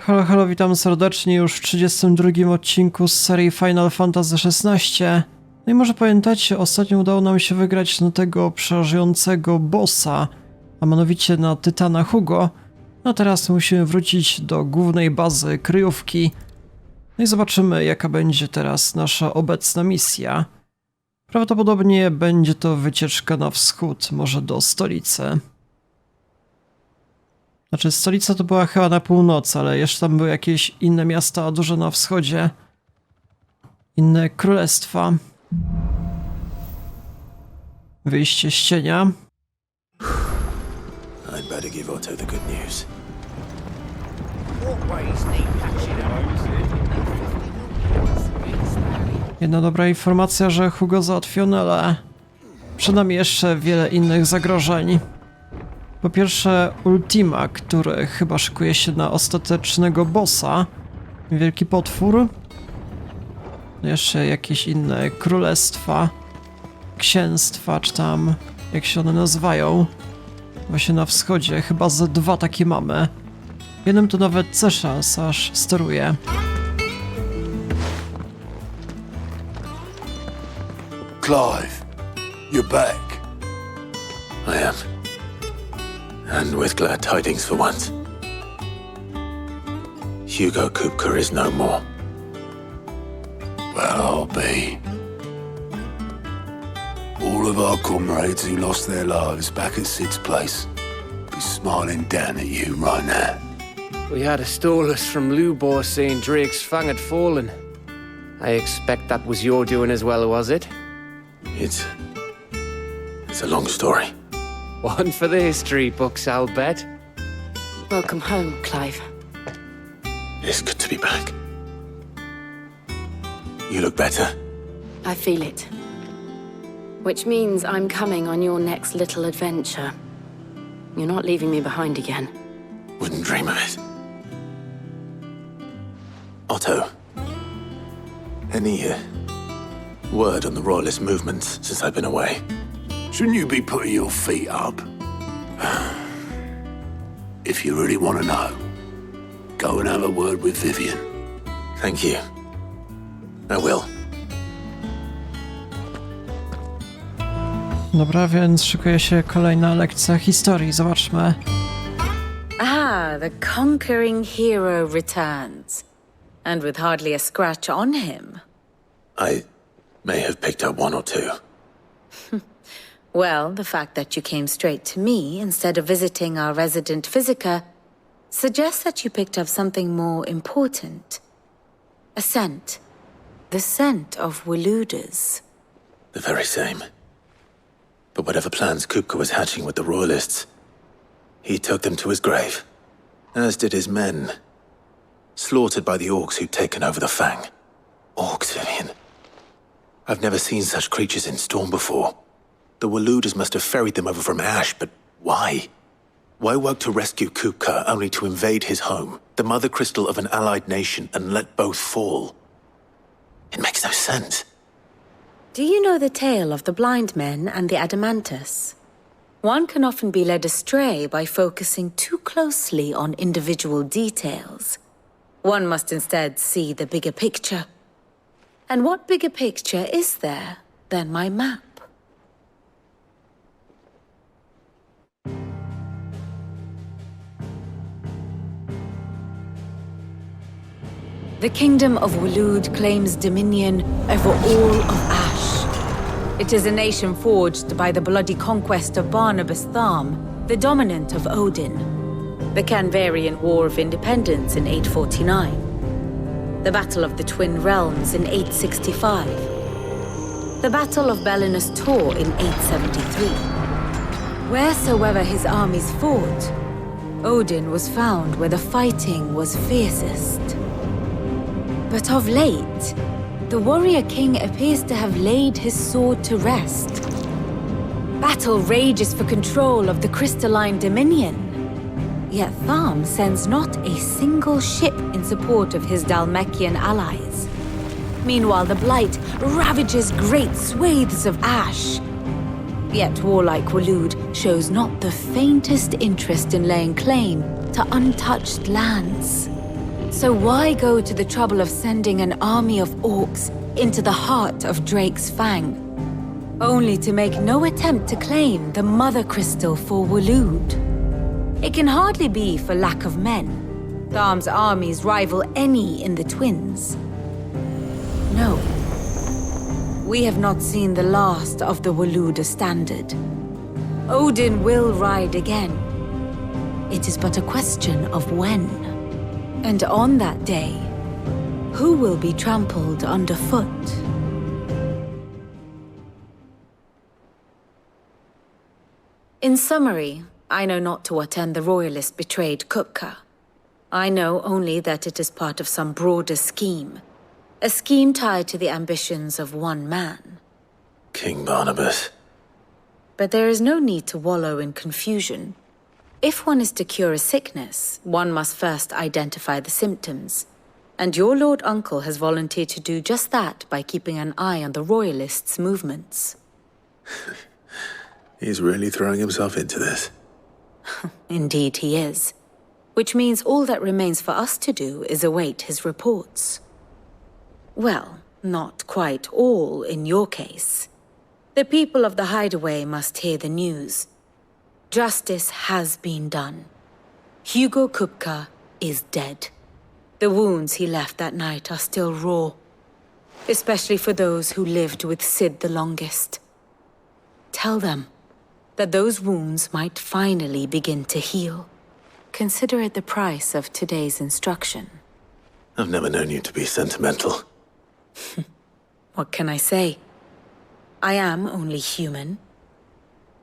Halo, halo, witam serdecznie już w 32 odcinku z serii Final Fantasy XVI. No i może pamiętacie, ostatnio udało nam się wygrać na tego przerażającego bossa, a mianowicie na Tytana Hugo. No teraz musimy wrócić do głównej bazy kryjówki. No i zobaczymy, jaka będzie teraz nasza obecna misja. Prawdopodobnie będzie to wycieczka na wschód, może do stolicy. Znaczy, stolica to była chyba na północy, ale jeszcze tam były jakieś inne miasta dużo na wschodzie. Inne królestwa. Wyjście z cienia. I'd better give Otto the good news. Jedna dobra informacja, że Hugo załatwiony, ale przed nami jeszcze wiele innych zagrożeń. Po pierwsze Ultima, który chyba szykuje się na ostatecznego bossa. Wielki potwór. Jeszcze jakieś inne królestwa, księstwa, czy tam jak się one nazywają. Właśnie na wschodzie, chyba ze dwa takie mamy. Jednym to nawet Ceszas aż steruje. Clive, you're back. I am. And with glad tidings for once. Hugo Kupka is no more. Well, I'll be. All of our comrades who lost their lives back at Sid's place be smiling down at you right now. We had a stolus from Lubor saying Drake's fang had fallen. I expect that was your doing as well, was it? It's a long story. One for the history books, I'll bet. Welcome home, Clive. It's good to be back. You look better. I feel it. Which means I'm coming on your next little adventure. You're not leaving me behind again. Wouldn't dream of it. Otto, any word on the royalist movements since I've been away? Shouldn't you be putting your feet up? If you really want to know, go and have a word with Vivian. Thank you. I will. Dobra, więc szykuje się kolejna lekcja historii. Zobaczmy. Ah, the conquering hero returns. And with hardly a scratch on him. I may have picked up one or two. Well, the fact that you came straight to me instead of visiting our resident physiker suggests that you picked up something more important. A scent. The scent of Waludas. The very same. But whatever plans Kupka was hatching with the royalists, he took them to his grave, as did his men, slaughtered by the orcs who'd taken over the Fang. Orcs, Vivian. I've never seen such creatures in Storm before. The Waludas must have ferried them over from Ash, but why? Why work to rescue Kupka only to invade his home, the mother crystal of an allied nation, and let both fall? It makes no sense. Do you know the tale of the blind men and the Adamantus? One can often be led astray by focusing too closely on individual details. One must instead see the bigger picture. And what bigger picture is there than my map? The kingdom of Waloed claims dominion over all of Ash. It is a nation forged by the bloody conquest of Barnabas Tharm, the dominant of Odin. The Canvarian War of Independence in 849. The Battle of the Twin Realms in 865. The Battle of Belinus Tor in 873. Wheresoever his armies fought, Odin was found where the fighting was fiercest. But of late, the warrior king appears to have laid his sword to rest. Battle rages for control of the crystalline dominion. Yet Tharm sends not a single ship in support of his Dhalmekian allies. Meanwhile, the Blight ravages great swathes of Ash. Yet warlike Waloed shows not the faintest interest in laying claim to untouched lands. So why go to the trouble of sending an army of orcs into the heart of Drake's Fang, only to make no attempt to claim the Mother Crystal for Waloed? It can hardly be for lack of men. Tharm's armies rival any in the Twins. No. We have not seen the last of the Waloed standard. Odin will ride again. It is but a question of when. And on that day, who will be trampled underfoot? In summary, I know not to what end the royalist betrayed Kupka. I know only that it is part of some broader scheme. A scheme tied to the ambitions of one man. King Barnabas. But there is no need to wallow in confusion. If one is to cure a sickness, one must first identify the symptoms. And your Lord Uncle has volunteered to do just that by keeping an eye on the royalists' movements. He's really throwing himself into this. Indeed he is. Which means all that remains for us to do is await his reports. Well, not quite all in your case. The people of the Hideaway must hear the news. Justice has been done. Hugo Kupka is dead. The wounds he left that night are still raw, especially for those who lived with Sid the longest. Tell them that those wounds might finally begin to heal. Consider it the price of today's instruction. I've never known you to be sentimental. What can I say? I am only human.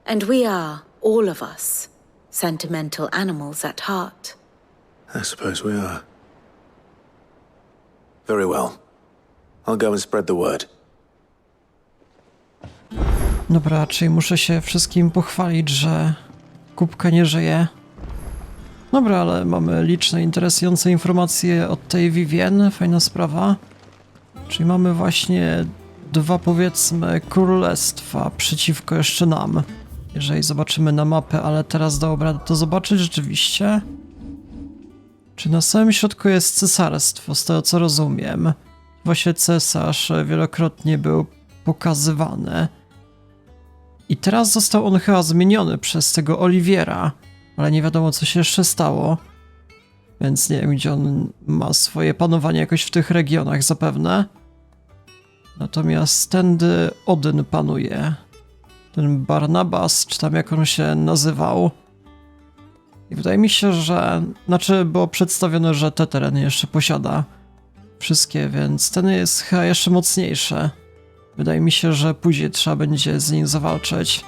And we are, all of us, sentimental animals at heart. I suppose we are. Very well. I'll go and spread the word. Dobra, czyli muszę się wszystkim pochwalić, że Kupka nie żyje. Dobra, ale mamy liczne, interesujące informacje od tej Vivien, fajna sprawa. Czyli mamy właśnie dwa, powiedzmy, królestwa przeciwko jeszcze nam. Jeżeli zobaczymy na mapę, ale teraz dałoby radę to zobaczyć rzeczywiście. Czy na samym środku jest cesarstwo, z tego co rozumiem. Właśnie cesarz wielokrotnie był pokazywany. I teraz został on chyba zmieniony przez tego Oliwiera, ale nie wiadomo co się jeszcze stało. Więc nie wiem, gdzie on ma swoje panowanie jakoś w tych regionach zapewne. Natomiast tędy Odyn panuje. Ten Barnabas, czy tam jak on się nazywał. I wydaje mi się, że... Znaczy było przedstawione, że te tereny jeszcze posiada. Wszystkie, więc ten jest chyba jeszcze mocniejszy. Wydaje mi się, że później trzeba będzie z nim zawalczyć.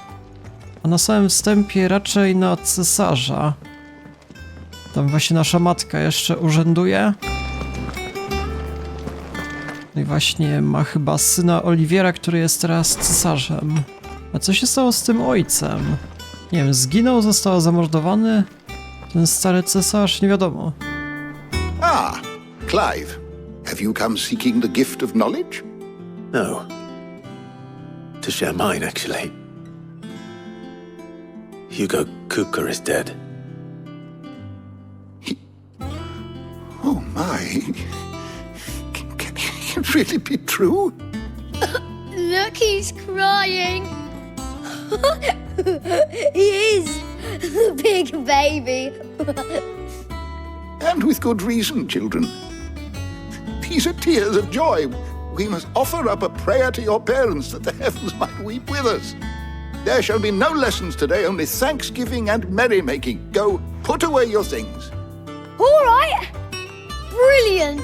A na samym wstępie raczej na cesarza. Tam właśnie nasza matka jeszcze urzęduje. No i właśnie ma chyba syna Oliwiera, który jest teraz cesarzem. A co się stało z tym ojcem? Nie wiem, zginął, został zamordowany? Ten stary cesarz? Nie wiadomo. Ah, Clive. Have you come seeking the gift of knowledge? No. To share mine, actually. Hugo Kupka is dead. Oh my. Can it really be true? Look, he's crying. He is. Big baby. And with good reason, children. These are tears of joy. We must offer up a prayer to your parents that the heavens might weep with us. There shall be no lessons today, only thanksgiving and merrymaking. Go, put away your things. All right. Brilliant.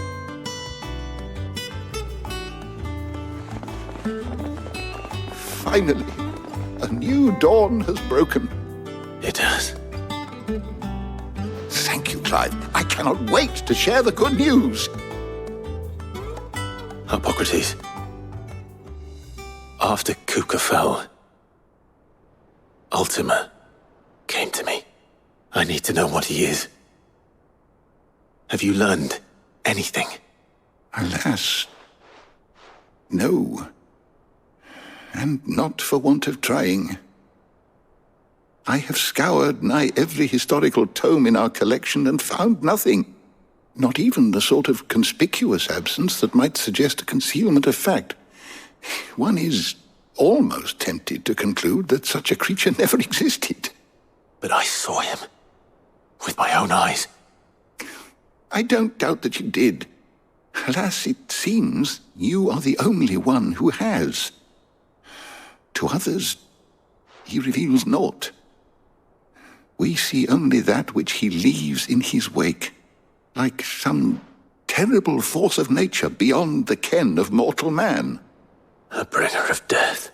Finally, a new dawn has broken. It has. Thank you, Clive. I cannot wait to share the good news. Hippocrates. After Kupka fell, Ultima came to me. I need to know what he is. Have you learned anything? Alas, no. And not for want of trying. I have scoured nigh every historical tome in our collection and found nothing. Not even the sort of conspicuous absence that might suggest a concealment of fact. One is almost tempted to conclude that such a creature never existed. But I saw him. With my own eyes. I don't doubt that you did. Alas, it seems you are the only one who has. To others, he reveals naught. We see only that which he leaves in his wake, like some terrible force of nature beyond the ken of mortal man. A bringer of death.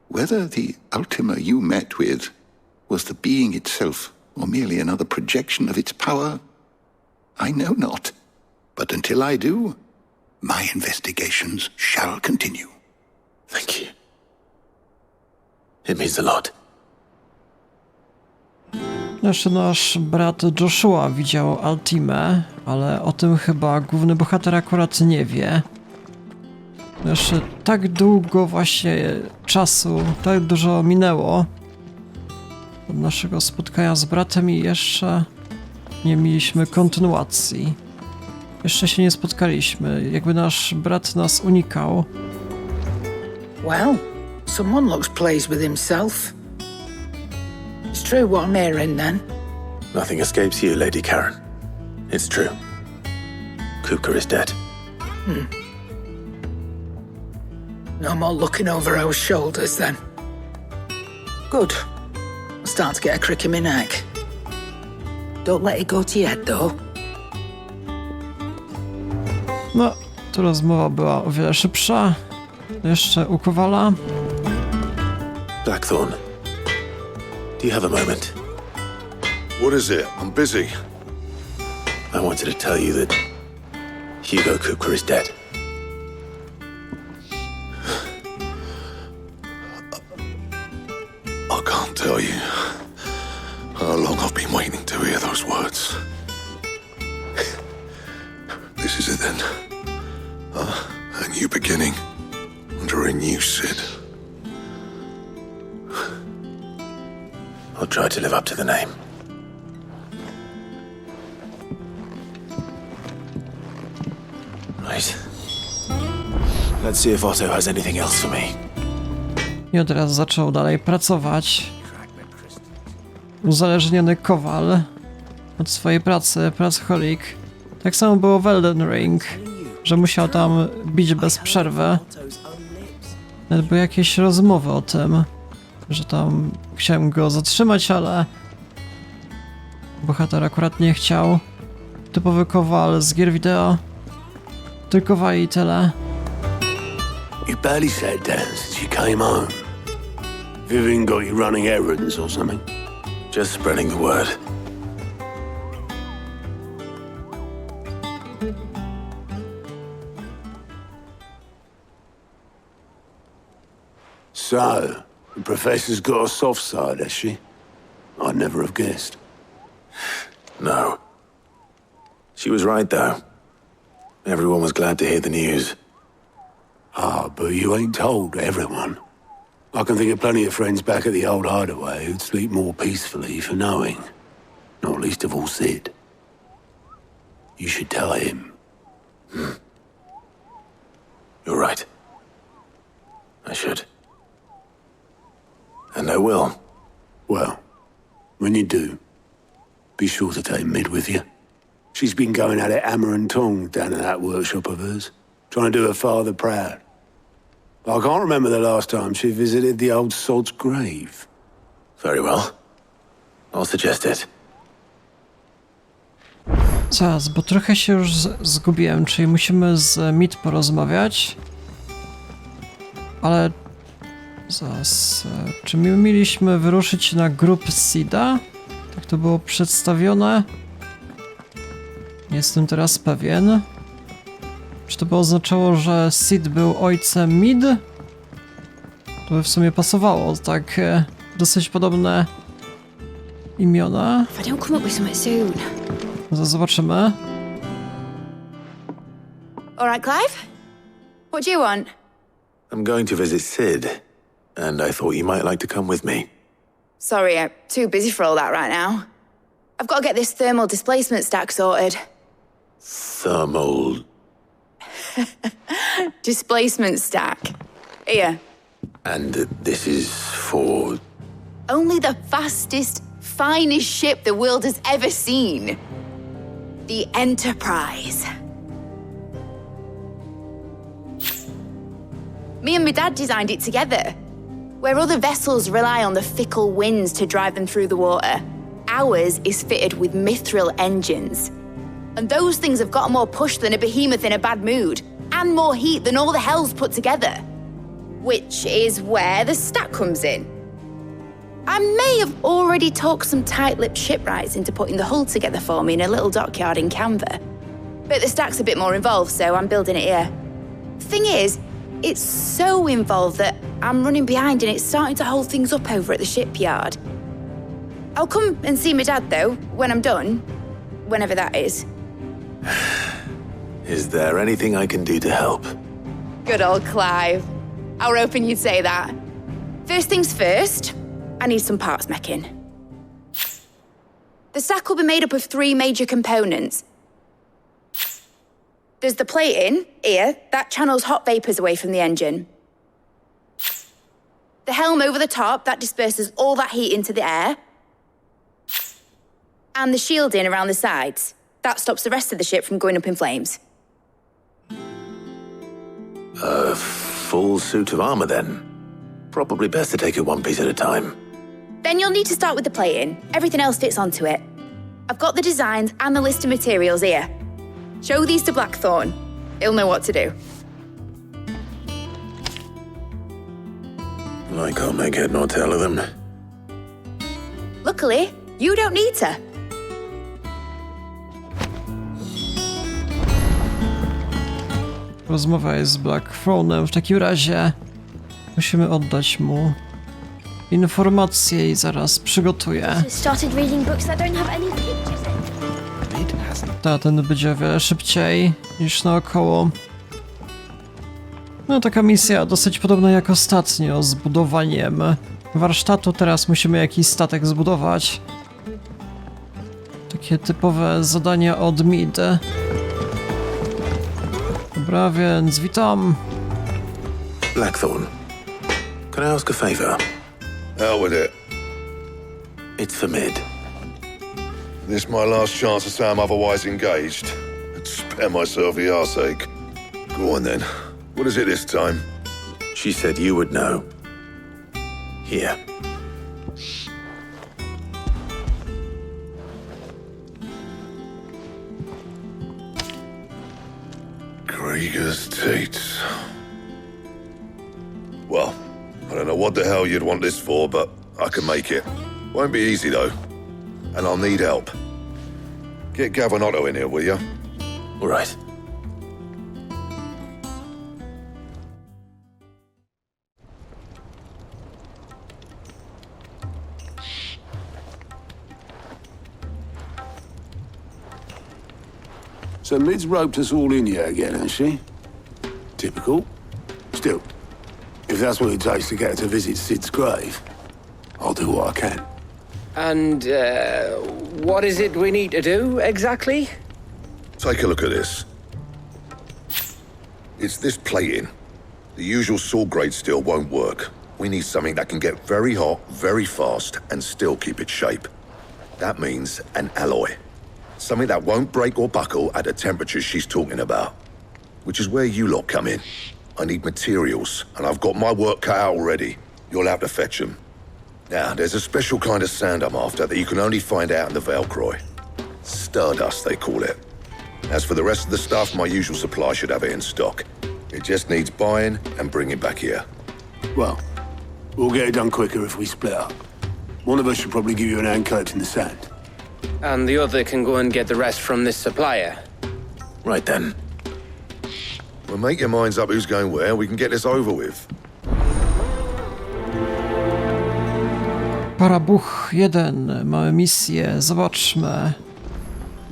Whether the Ultima you met with was the being itself, or merely another projection of its power, I know not. But until I do, my investigations shall continue. Thank you. It means a lot. Jeszcze nasz brat Joshua widział Ultimę, ale o tym chyba główny bohater akurat nie wie. Jeszcze tak długo właśnie czasu, tak dużo minęło od naszego spotkania z bratem i jeszcze nie mieliśmy kontynuacji. Jeszcze się nie spotkaliśmy, jakby nasz brat nas unikał. Well, someone looks pleased with himself. It's true what I'm hearing, then. Nothing escapes you, Lady Karen. It's true. Kuka is dead. No more looking over our shoulders, then. Good. I'm starting to get a crick in my neck. Don't let it go to your head, though. No, tu rozmowa była o wiele szybsza. Jeszcze u Kowala. Blackthorn. Do you have a moment? What is it? I'm busy. I wanted to tell you that Hugo Kuka is dead. I can't tell you how long I've been waiting to hear those words. This is it then. A new beginning under a new Sid. I'll try to live up to the name. Right. Let's see if Otto has anything else for me. I od razu zaczął dalej pracować. Uzależniony Kowal od swojej pracy, pracoholik. Tak samo było w Elden Ring, że musiał tam bić bez przerwy. Nawet były jakieś rozmowy o tym, że tam chciałem go zatrzymać, ale bohater akurat nie chciał. Typowy Kowal z gier wideo. Tylko wali i tyle. You barely sat down since you came home. Vivian got you running errands or something? Just spreading the word. So, the professor's got a soft side, has she? I'd never have guessed. No. She was right, though. Everyone was glad to hear the news. Ah, but you ain't told everyone. I can think of plenty of friends back at the old hideaway who'd sleep more peacefully for knowing. Not least of all Sid. You should tell him. You're right. I should. And I will. Well, when you do, be sure to take Mid with you. She's been going at it hammer and tongs down in that workshop of hers, trying to do her father proud. I can't remember the last time she visited the old sod's grave. Very well. I'll suggest it. Zaraz, bo trochę się już zgubiłem, czyli musimy z Mid porozmawiać. Ale zaraz, czy my mieliśmy wyruszyć na grób Sida? Tak to było przedstawione. Nie jestem teraz pewien. Czy to by oznaczało, że Sid był ojcem Mid? To by w sumie pasowało, tak dosyć podobne imiona. If I don't come up with something soon. Zobaczymy. All right, Clive? What do you want? I'm going to visit Sid, and I thought you might like to come with me. Sorry, I'm too busy for all that right now. I've got to get this thermal displacement stack sorted. Thermal. Displacement stack. Here. And this is for. Only the fastest, finest ship the world has ever seen. The Enterprise. Me and my dad designed it together. Where other vessels rely on the fickle winds to drive them through the water, ours is fitted with mithril engines. And those things have got more push than a behemoth in a bad mood, and more heat than all the hells put together. Which is where the stack comes in. I may have already talked some tight-lipped shipwrights into putting the hull together for me in a little dockyard in Canva. But the stack's a bit more involved, so I'm building it here. Thing is, it's so involved that I'm running behind and it's starting to hold things up over at the shipyard. I'll come and see my dad, though, when I'm done. Whenever that is. Is there anything I can do to help? Good old Clive. I were hoping you'd say that. First things first, I need some parts meching. The stack will be made up of 3 major components. There's the plating, here, that channels hot vapors away from the engine. The helm over the top, that disperses all that heat into the air. And the shielding around the sides, that stops the rest of the ship from going up in flames. A full suit of armor, then? Probably best to take it one piece at a time. Then you'll need to start with the plating. Everything else fits onto it. I've got the designs and the list of materials here. Show these to Blackthorn. He'll know what to do. I can't make head nor tail of them. Luckily, you don't need to. Rozmowa jest z Blackthornem. W takim razie musimy oddać mu informacje i zaraz przygotuję. Started reading books that don't have any pictures in. Ten będzie o wiele szybciej niż naokoło. No taka misja dosyć podobna jak ostatnio z budowaniem warsztatu. Teraz musimy jakiś statek zbudować. Takie typowe zadania od mid. Dobra, więc witam. Blackthorn, can I ask a favor? Out with it. It's for mid. This my last chance to say I'm otherwise engaged. I'd spare myself the arseache. Go on then. What is it this time? She said you would know. Here. Krieger's teats. Well, I don't know what the hell you'd want this for, but I can make it. Won't be easy though. And I'll need help. Get Gavin in here, will you? All right. So Mid's roped us all in here again, has she? Typical. Still, if that's what it takes to get her to visit Sid's grave, I'll do what I can. And, what is it we need to do, exactly? Take a look at this. It's this plating. The usual saw grade steel won't work. We need something that can get very hot, very fast, and still keep its shape. That means an alloy. Something that won't break or buckle at the temperatures she's talking about. Which is where you lot come in. I need materials, and I've got my work cut out already. You'll have to fetch them. Now, there's a special kind of sand I'm after that you can only find out in the Valcroy. Stardust, they call it. As for the rest of the stuff, my usual supply should have it in stock. It just needs buying and bringing back here. Well, we'll get it done quicker if we split up. One of us should probably give you an hand collecting the sand. And the other can go and get the rest from this supplier. Right then. Well, make your minds up who's going where. We can get this over with. Parabuch 1. Mamy misję. Zobaczmy.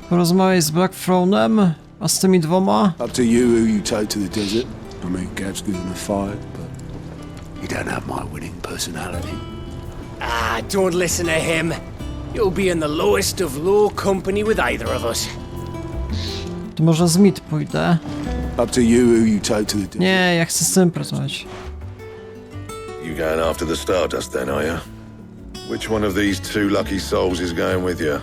Porozmawiaj z Blackthornem, a z tymi dwoma? Up to you who you take to the desert. I mean, Gav's good in a fight, but you don't have my winning personality. Ah, don't listen to him. You'll be in the lowest of low company with either of us. To Może z Mid pójdę. Up to you who you take to the... Nie, ja chcę z tym pracować. You going after the Stardust then, are you? Which one of these two lucky souls is going with you?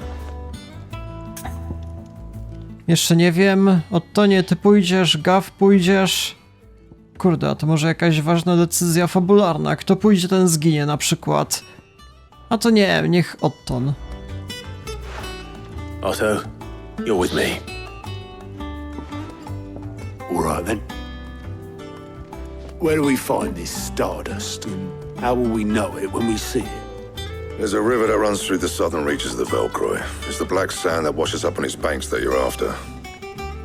Jeszcze nie wiem. Ottonie, ty pójdziesz, Gav pójdziesz. Kurde, a to może jakaś ważna decyzja fabularna. Kto pójdzie, ten zginie na przykład. A to nie, niech Otton. Otto, you're with me. All right then. Where do we find this Stardust, and how will we know it when we see it? There's a river that runs through the southern reaches of the Velcroy. It's the black sand that washes up on its banks that you're after.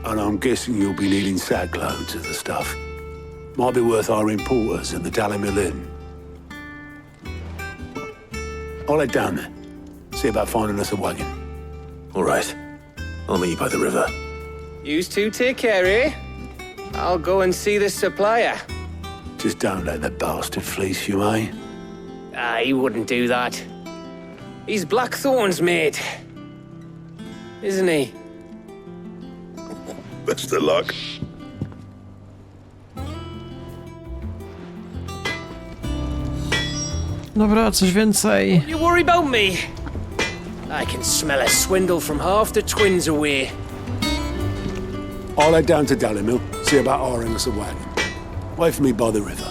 And I'm guessing you'll be needing sackloads of the stuff. Might be worth hiring porters at the Dalimil Inn. I'll head down there. See about finding us a wagon. All right. I'll meet you by the river. Yous two take care, eh? I'll go and see this supplier. Just don't let the bastard fleece you, eh? He wouldn't do that. He's Blackthorn's mate. Isn't he? Best of luck. Dobra, coś więcej. You worry about me? I can smell a swindle from half the twins away. I'll head down to Dalimil, see about hiring us a wagon. Wait for me by the river.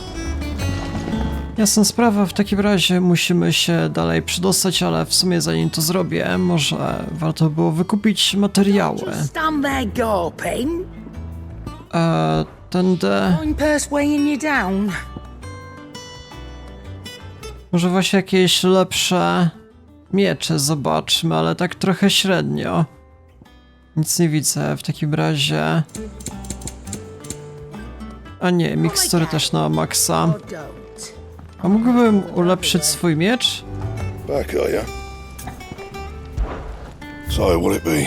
Jasna sprawa, w takim razie musimy się dalej przedostać, ale w sumie zanim to zrobię, może warto było wykupić materiały. Stand there gawping. Tędy... I'm persuading you down. Może właśnie jakieś lepsze miecze zobaczmy, ale tak trochę średnio. Nic nie widzę w takim razie. A nie, mikstury też na maksa. A mógłbym ulepszyć swój miecz? Back, are you? So, will it be?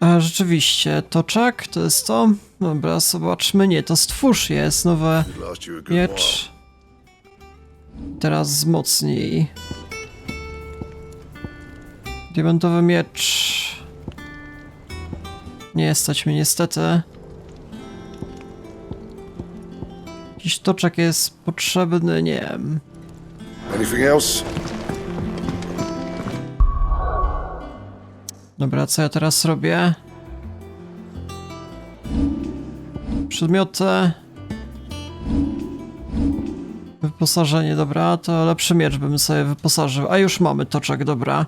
A rzeczywiście, toczak, to jest to? Dobra, zobaczmy. Nie, to stwórz jest, nowy Last you a good miecz. Teraz wzmocnij. Diamentowy miecz. Nie stać mnie niestety. Jakiś toczek jest potrzebny, nie wiem. while. Anything else? Dobra, co ja teraz robię? Przedmioty. Wyposażenie, dobra, to lepszy miecz bym sobie wyposażył. A już mamy toczek, dobra.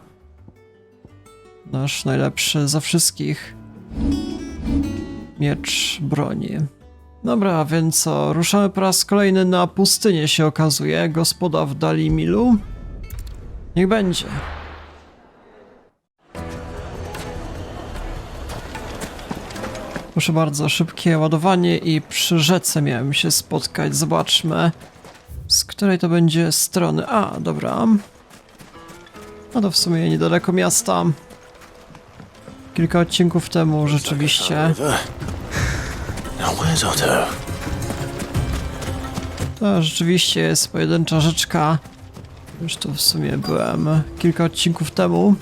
Nasz najlepszy za wszystkich. Miecz broni. Dobra, więc co? Ruszamy po raz kolejny na pustynię, się okazuje. Gospoda w Dalimilu. Niech będzie. Proszę bardzo, szybkie ładowanie i przy rzece miałem się spotkać. Zobaczmy, z której to będzie strony. A, dobra. No to w sumie niedaleko miasta. Kilka odcinków temu rzeczywiście. Now where's Otto? To rzeczywiście jest pojedyncza rzeczka. Już tu w sumie byłem kilka odcinków temu.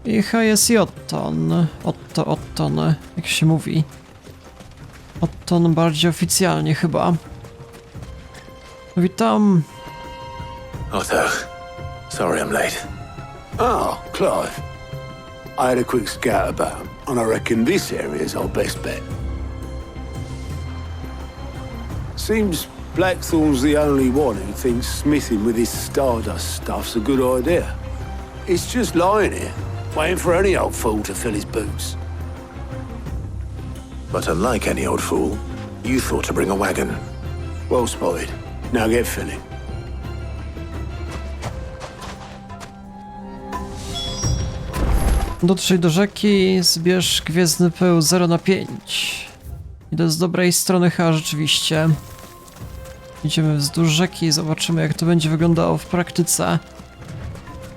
I jest i Otton. Otton, jak się mówi. Otton bardziej oficjalnie chyba. Witam. Otto, sorry I'm late. Oh, Clive. I had a quick scout about, and I reckon this area's our best bet. Seems Blackthorn's the only one who thinks smithing with his Stardust stuff's a good idea. It's just lying here, waiting for any old fool to fill his boots. But unlike any old fool, you thought to bring a wagon. Well spotted. Now get filling. Dotrzyj do rzeki, zbierz Gwiezdny Pył 0/5. Idę z dobrej strony chyba rzeczywiście. Idziemy wzdłuż rzeki i zobaczymy, jak to będzie wyglądało w praktyce.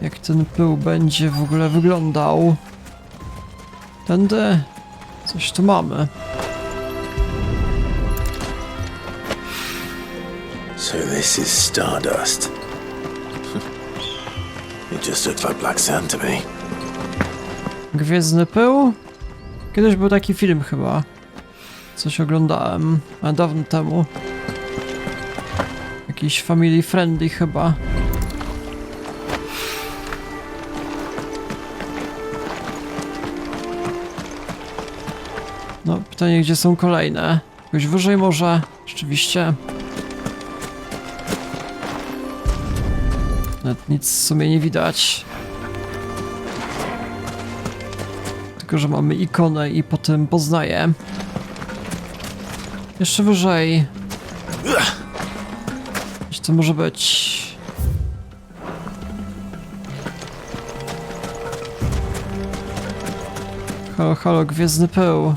Jak ten pył będzie w ogóle wyglądał. Tędy coś tu mamy. So this is Stardust. It just looks like black sand to me. Gwiezdny Pył? Kiedyś był taki film chyba. Coś oglądałem, a dawno temu. Jakiś family friendly chyba. No, pytanie, gdzie są kolejne? Jakoś wyżej może? Rzeczywiście. Nawet nic w sumie nie widać. Tylko, że mamy ikonę i potem poznaję. Jeszcze wyżej. Gdzie to może być? Halo, halo, Gwiezdny Pył.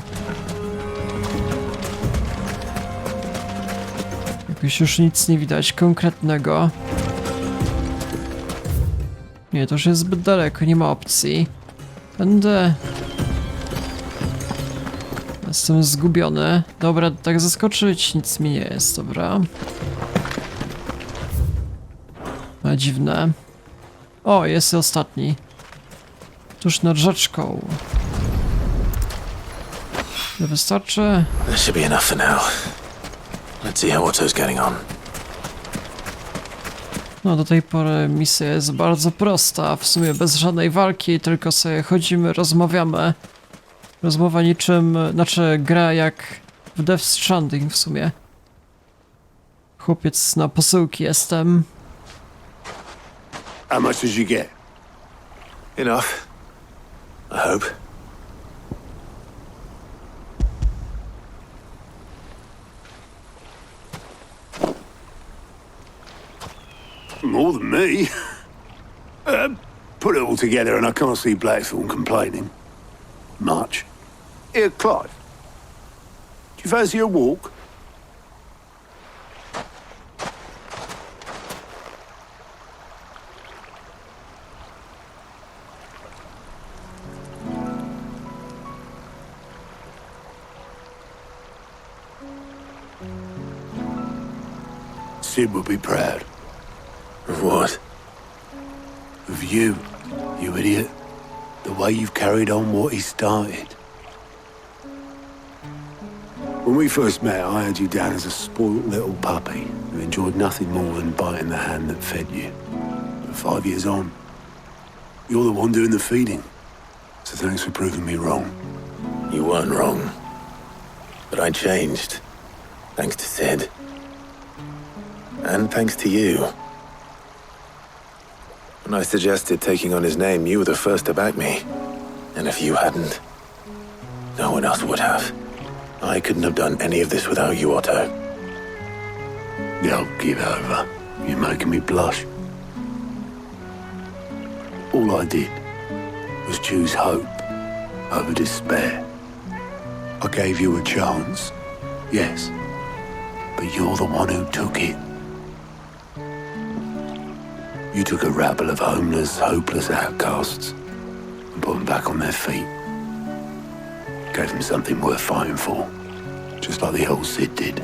Jakoś już nic nie widać konkretnego. Nie, to już jest zbyt daleko, nie ma opcji. Będę... Jestem zgubiony. Dobra, tak zaskoczyć nic mi nie jest, dobra. A dziwne. O, jest ostatni. Tuż nad rzeczką. Nie wystarczy? That should be enough for now. Let's see how Otto's getting on. No, do tej pory misja jest bardzo prosta, w sumie bez żadnej walki, tylko sobie chodzimy, rozmawiamy. Rozmowa niczym, znaczy gra jak w Death Stranding w sumie. Chłopiec na posyłki jestem. How much did you get? Enough. I hope. More than me. Put it all together and I can't see Blackthorn complaining. Much. Here, Clive. Do you fancy a walk? Sid will be proud. Of what? Of you, you idiot. The way you've carried on what he started. When we first met, I had you down as a spoilt little puppy who enjoyed nothing more than biting the hand that fed you. But 5 years on, you're the one doing the feeding. So thanks for proving me wrong. You weren't wrong. But I changed. Thanks to Sid. And thanks to you. When I suggested taking on his name, you were the first to back me. And if you hadn't, no one else would have. I couldn't have done any of this without you, Otto. Don't give over. You're making me blush. All I did was choose hope over despair. I gave you a chance, yes, but you're the one who took it. You took a rabble of homeless, hopeless outcasts and put them back on their feet. Gave them something worth fighting for, just like the old Sid did.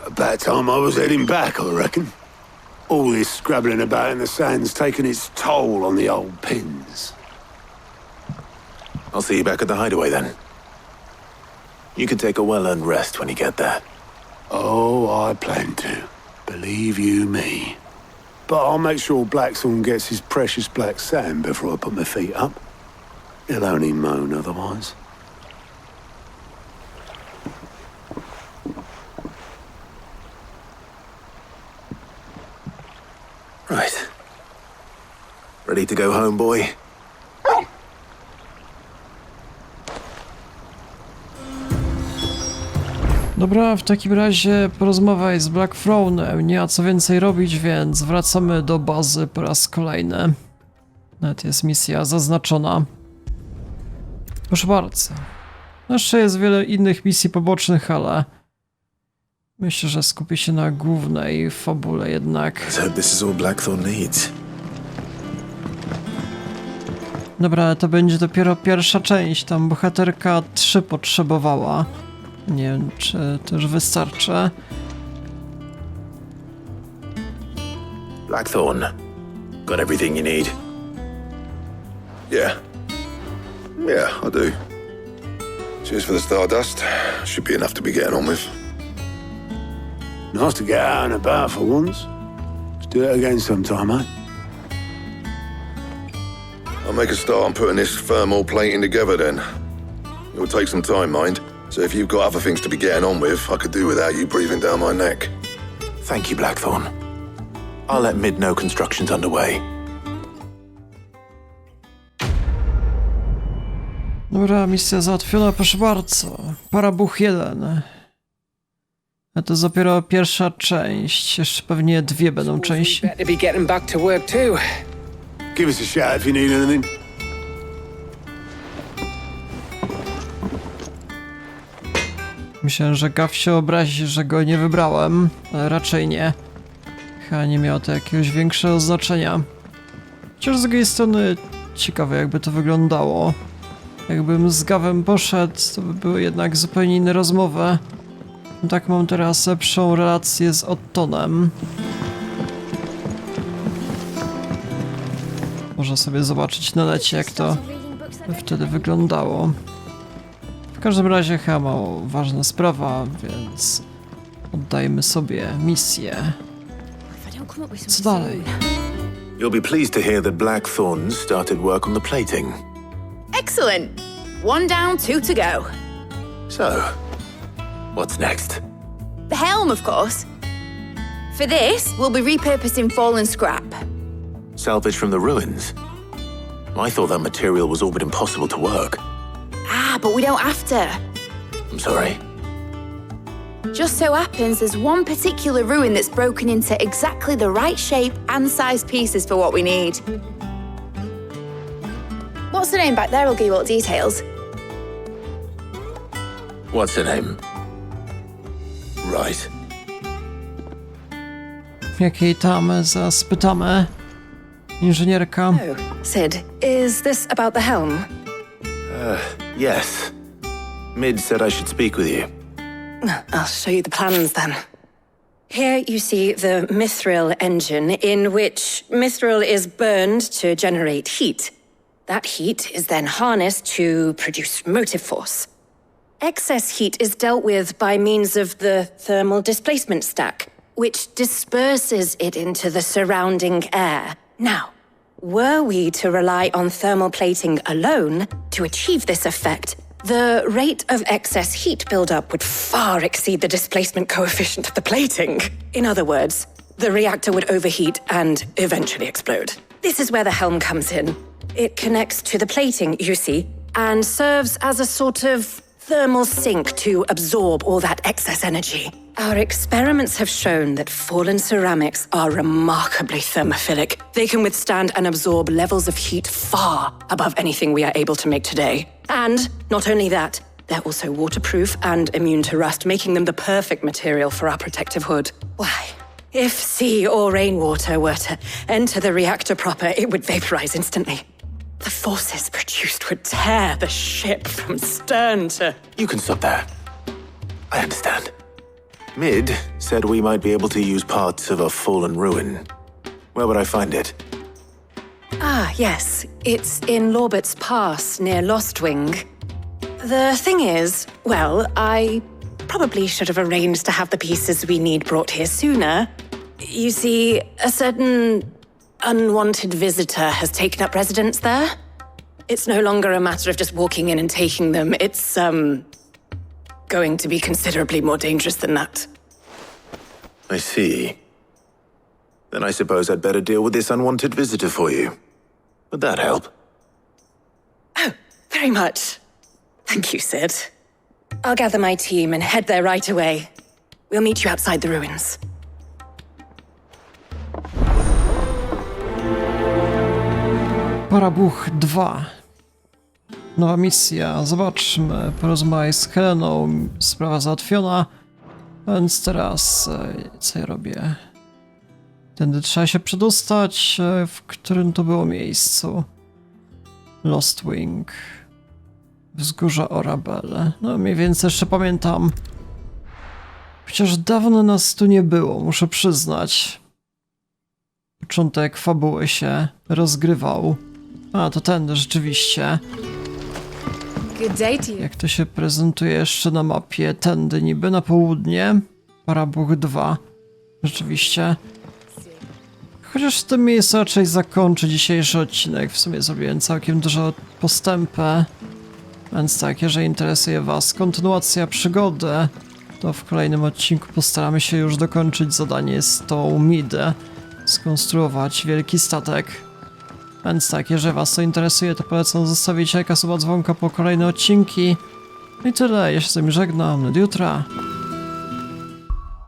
About time I was heading back, I reckon. All this scrabbling about in the sand's taken its toll on the old pins. I'll see you back at the hideaway then. You can take a well-earned rest when you get there. Oh, I plan to. Believe you me. But I'll make sure Blackthorn gets his precious black sand before I put my feet up. He'll only moan otherwise. Right. Ready to go home, boy? Dobra, w takim razie porozmawiaj z Blackthornem, nie ma co więcej robić, więc wracamy do bazy po raz kolejny. Nawet jest misja zaznaczona. Proszę bardzo. Jeszcze jest wiele innych misji pobocznych, ale myślę, że skupię się na głównej fabule jednak. Let's hope this is all Blackthorn needs. Dobra, ale to będzie dopiero pierwsza część. Tam bohaterka 3 potrzebowała. Nie wiem, czy to już wystarczy. Blackthorn, got everything you need? Yeah. Yeah, I do. Cheers for the Stardust. Should be enough to be getting on with. Nice to get out and about for once. Let's do it again sometime, eh? I'll make a start on putting this thermal plating together then. It'll take some time, mind. So if you've got other things to be getting on with, I could do without you breathing down my neck. Thank you, Blackthorn. I'll let Mid know construction's underway. Dobra, misja załatwiona, proszę bardzo. Parabuch 1. A to dopiero pierwsza część. Jeszcze pewnie 2 będą części. Better be getting back to work too. Give us a shout if you need anything. Myślałem, że Gav się obrazi, że go nie wybrałem, ale raczej nie. Chyba nie miało to jakiegoś większego znaczenia. Chociaż z drugiej strony ciekawe, jakby to wyglądało. Jakbym z Gavem poszedł, to by były jednak zupełnie inne rozmowy. Tak, mam teraz lepszą relację z Ottonem. Można sobie zobaczyć na necie, jak to wtedy wyglądało. W każdym razie chyba mało ważna sprawa, więc oddajmy sobie misję. Co dalej? You'll be pleased to hear that Blackthorn started work on the plating. Excellent. 1 down, 2 to go. So, what's next? The helm, of course. For this, we'll be repurposing fallen scrap. Salvage from the ruins? I thought that material was all but impossible to work. Ah, but we don't have to. I'm sorry. Just so happens there's one particular ruin that's broken into exactly the right shape and size pieces for what we need. What's the name back there? I'll give you all the details. What's her name? Right. Jakiej tam zaraz pytamy? Inżynierka. Oh, Sid, is this about the helm? Yes. Mid said I should speak with you. I'll show you the plans then. Here you see the mithril engine, in which mithril is burned to generate heat. That heat is then harnessed to produce motive force. Excess heat is dealt with by means of the thermal displacement stack, which disperses it into the surrounding air. Now, were we to rely on thermal plating alone to achieve this effect, the rate of excess heat buildup would far exceed the displacement coefficient of the plating. In other words, the reactor would overheat and eventually explode. This is where the helm comes in. It connects to the plating, you see, and serves as a sort of thermal sink to absorb all that excess energy. Our experiments have shown that fallen ceramics are remarkably thermophilic. They can withstand and absorb levels of heat far above anything we are able to make today. And not only that, they're also waterproof and immune to rust, making them the perfect material for our protective hood. Why? If sea or rainwater were to enter the reactor proper, it would vaporize instantly. The forces produced would tear the ship from stern to... You can stop there. I understand. Mid said we might be able to use parts of a fallen ruin. Where would I find it? Ah, yes. It's in Lorbert's Pass, near Lostwing. The thing is, well, I probably should have arranged to have the pieces we need brought here sooner. You see, a certain unwanted visitor has taken up residence there. It's no longer a matter of just walking in and taking them. It's, going to be considerably more dangerous than that. I see. Then I suppose I'd better deal with this unwanted visitor for you. Would that help? Oh, very much. Thank you, Sid. I'll gather my team and head there right away. We'll meet you outside the ruins. Parabuch 2. Nowa misja. Zobaczmy. Porozmawiaj z Heleną. Sprawa załatwiona. Więc teraz co ja robię? Tędy trzeba się przedostać. W którym to było miejscu? Lost Wing. Wzgórza Orabelle. No mniej więcej jeszcze pamiętam. Chociaż dawno nas tu nie było, muszę przyznać. Początek fabuły się rozgrywał. A, to ten rzeczywiście. Jak to się prezentuje jeszcze na mapie? Tędy niby na południe. Parabuch 2. Rzeczywiście. Chociaż w tym miejscu raczej zakończę dzisiejszy odcinek. W sumie zrobiłem całkiem dużo postępy. Więc tak, jeżeli interesuje was kontynuacja przygody, to w kolejnym odcinku postaramy się już dokończyć zadanie z tą midę. Skonstruować wielki statek. Więc tak, jeżeli was to interesuje, to polecam zostawić lajka, suba, dzwonka po kolejne odcinki. I tyle, ja się z wami żegnam, do jutra.